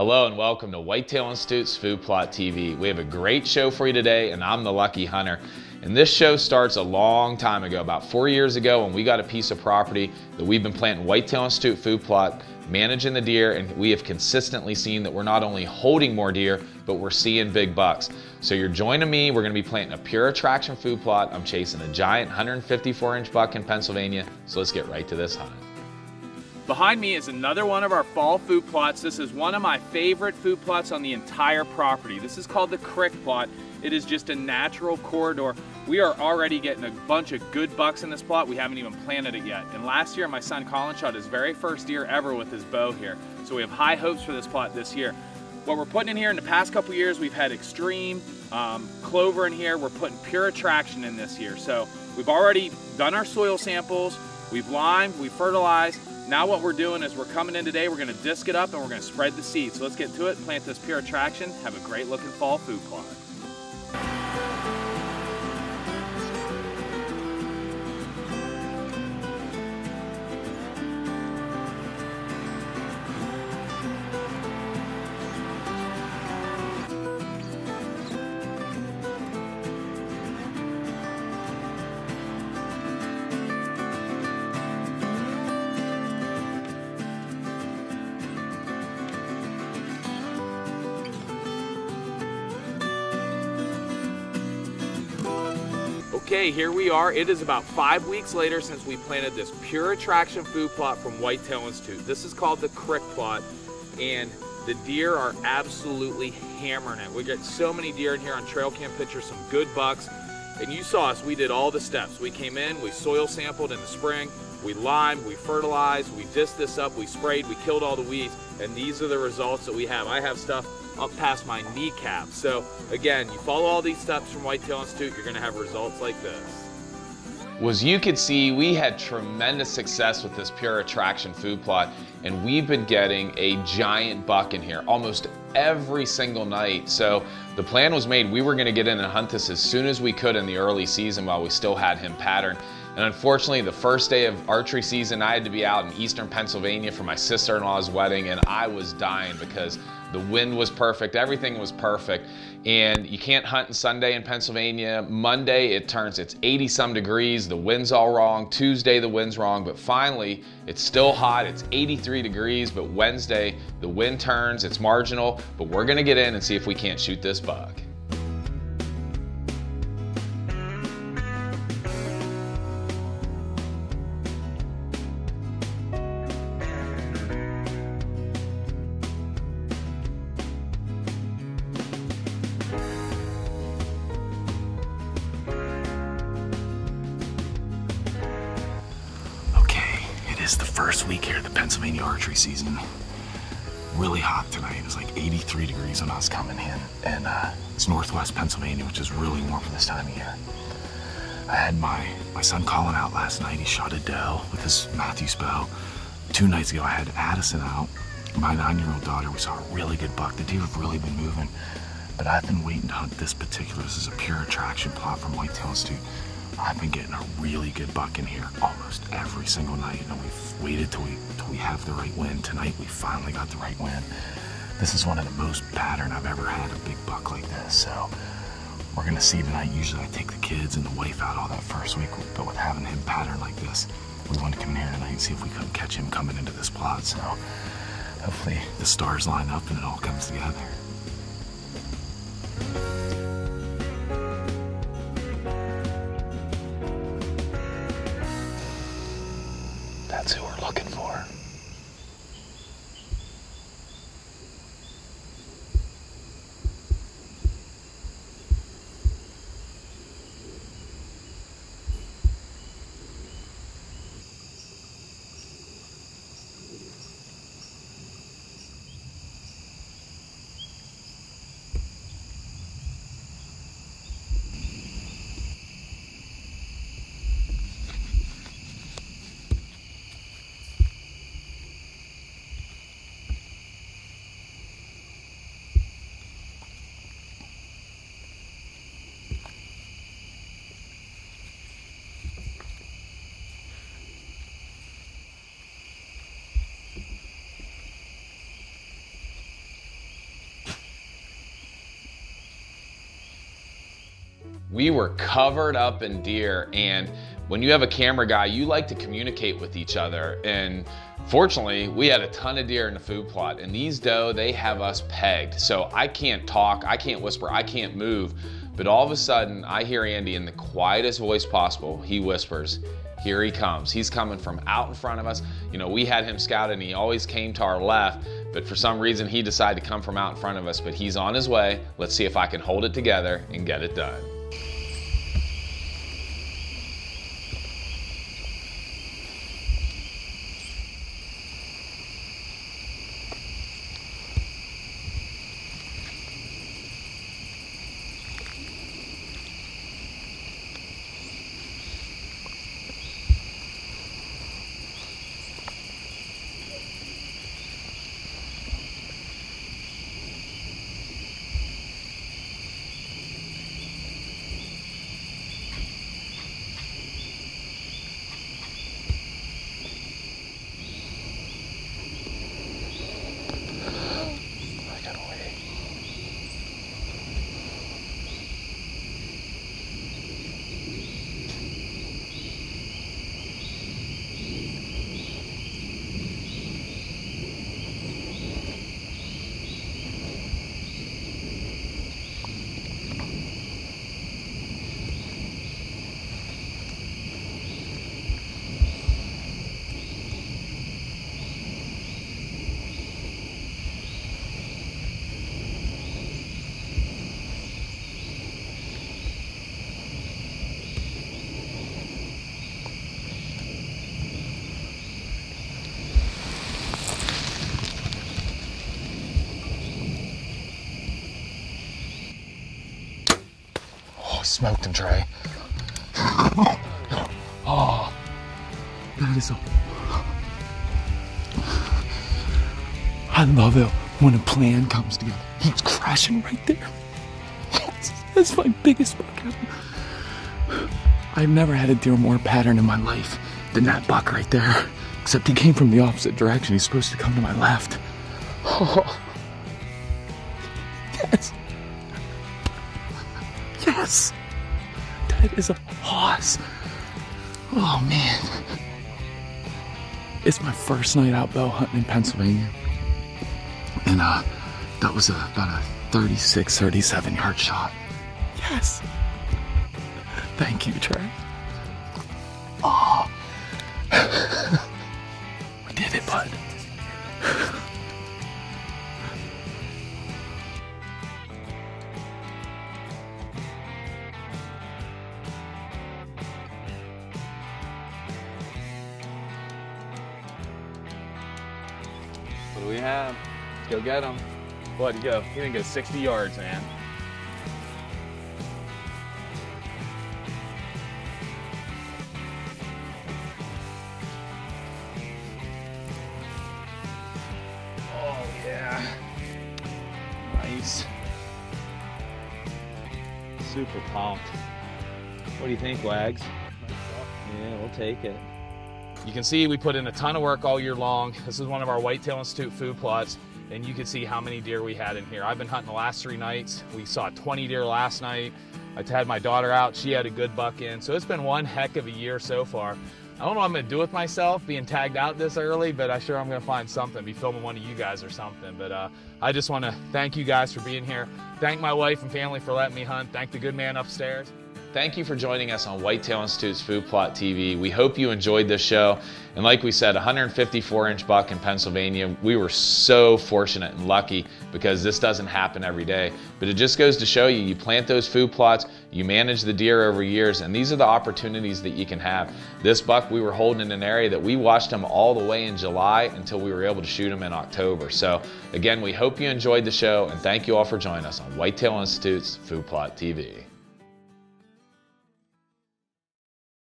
Hello and welcome to Whitetail Institute's Food Plot TV. We have a great show for you today, and I'm the lucky hunter. And this show starts a long time ago, about 4 years ago, when we got a piece of property that we've been planting Whitetail Institute food plot, managing the deer, and we have consistently seen that we're not only holding more deer, but we're seeing big bucks. So you're joining me. We're going to be planting a pure attraction food plot. I'm chasing a giant 154-inch buck in Pennsylvania. So let's get right to this hunt. Behind me is another one of our fall food plots. This is one of my favorite food plots on the entire property. This is called the Crick Plot. It is just a natural corridor. We are already getting a bunch of good bucks in this plot. We haven't even planted it yet. And last year, my son Colin shot his very first deer ever with his bow here. So we have high hopes for this plot this year. What we're putting in here in the past couple years, we've had extreme clover in here. We're putting pure attraction in this year. So we've already done our soil samples. We've limed, we've fertilized. Now what we're doing is we're coming in today, we're gonna disc it up and we're gonna spread the seed. So let's get to it, plant this pure attraction, have a great looking fall food plot. Okay, here we are. It is about 5 weeks later since we planted this pure attraction food plot from Whitetail Institute. This is called the Crick Plot, and the deer are absolutely hammering it. We got so many deer in here on trail cam pictures, some good bucks, and you saw us. We did all the steps. We came in, we soil sampled in the spring, we limed, we fertilized, we disked this up, we sprayed, we killed all the weeds, and these are the results that we have. I have stuff up past my kneecap. So again, you follow all these steps from Whitetail Institute, you're gonna have results like this. Well, as you can see, we had tremendous success with this pure attraction food plot, and we've been getting a giant buck in here almost every single night. So the plan was made. We were gonna get in and hunt this as soon as we could in the early season while we still had him patterned. And unfortunately, the first day of archery season, I had to be out in eastern Pennsylvania for my sister-in-law's wedding, and I was dying because the wind was perfect, everything was perfect. And you can't hunt on Sunday in Pennsylvania. Monday, it's 80 some degrees, the wind's all wrong. Tuesday, the wind's wrong, but finally, it's still hot, it's 83 degrees, but Wednesday, the wind turns, it's marginal, but we're gonna get in and see if we can't shoot this buck. It's the first week here of the Pennsylvania archery season. Really hot tonight. It was like 83 degrees when I was coming in, and it's northwest Pennsylvania, which is really warm for this time of year. I had my son Colin out last night. He shot a doe with his Matthews bow. 2 nights ago I had Addison out, my 9-year-old daughter. We saw a really good buck. The deer have really been moving, but I've been waiting to hunt this particular. This is a pure attraction plot from Whitetail Institute. I've been getting a really good buck in here almost every single night, and we've waited till we have the right wind. Tonight we finally got the right wind. This is one of the most pattern I've ever had a big buck like this, so we're gonna see tonight. Usually I take the kids and the wife out all that first week, but with having him pattern like this, we wanted to come in here tonight and see if we couldn't catch him coming into this plot. So hopefully the stars line up and it all comes together. That's who we're looking for. We were covered up in deer, and when you have a camera guy, you like to communicate with each other. And fortunately, we had a ton of deer in the food plot, and these doe, they have us pegged. So I can't talk, I can't whisper, I can't move. But all of a sudden, I hear Andy in the quietest voice possible. He whispers, "Here he comes." He's coming from out in front of us. You know, we had him scouted and he always came to our left, but for some reason he decided to come from out in front of us, but he's on his way. Let's see if I can hold it together and get it done. Smoked him, Trey. Oh, that is I love it when a plan comes together. He was crashing right there. That's my biggest buck ever. I've never had a deer more pattern in my life than that buck right there. Except he came from the opposite direction. He's supposed to come to my left. Oh. Yes. Yes. That is a hoss. Oh man. It's my first night out bow hunting in Pennsylvania. And that was about a 36, 37 yard shot. Yes. Thank you, Trey. Oh. We did it, bud. What do we have? Let's go get him. What, you go? You didn't go 60 yards, man. Oh, yeah. Nice. Super pumped. What do you think, Wags? Yeah, we'll take it. You can see we put in a ton of work all year long. This is one of our Whitetail Institute food plots, and you can see how many deer we had in here. I've been hunting the last 3 nights. We saw 20 deer last night. I had my daughter out. She had a good buck in. So it's been one heck of a year so far. I don't know what I'm gonna do with myself being tagged out this early, but I'm sure I'm gonna find something, be filming one of you guys or something. But I just wanna thank you guys for being here. Thank my wife and family for letting me hunt. Thank the good man upstairs. Thank you for joining us on Whitetail Institute's Food Plot TV. We hope you enjoyed this show. And like we said, 154-inch buck in Pennsylvania. We were so fortunate and lucky because this doesn't happen every day. But it just goes to show you, you plant those food plots, you manage the deer over years, and these are the opportunities that you can have. This buck we were holding in an area that we watched him all the way in July until we were able to shoot him in October. So again, we hope you enjoyed the show, and thank you all for joining us on Whitetail Institute's Food Plot TV.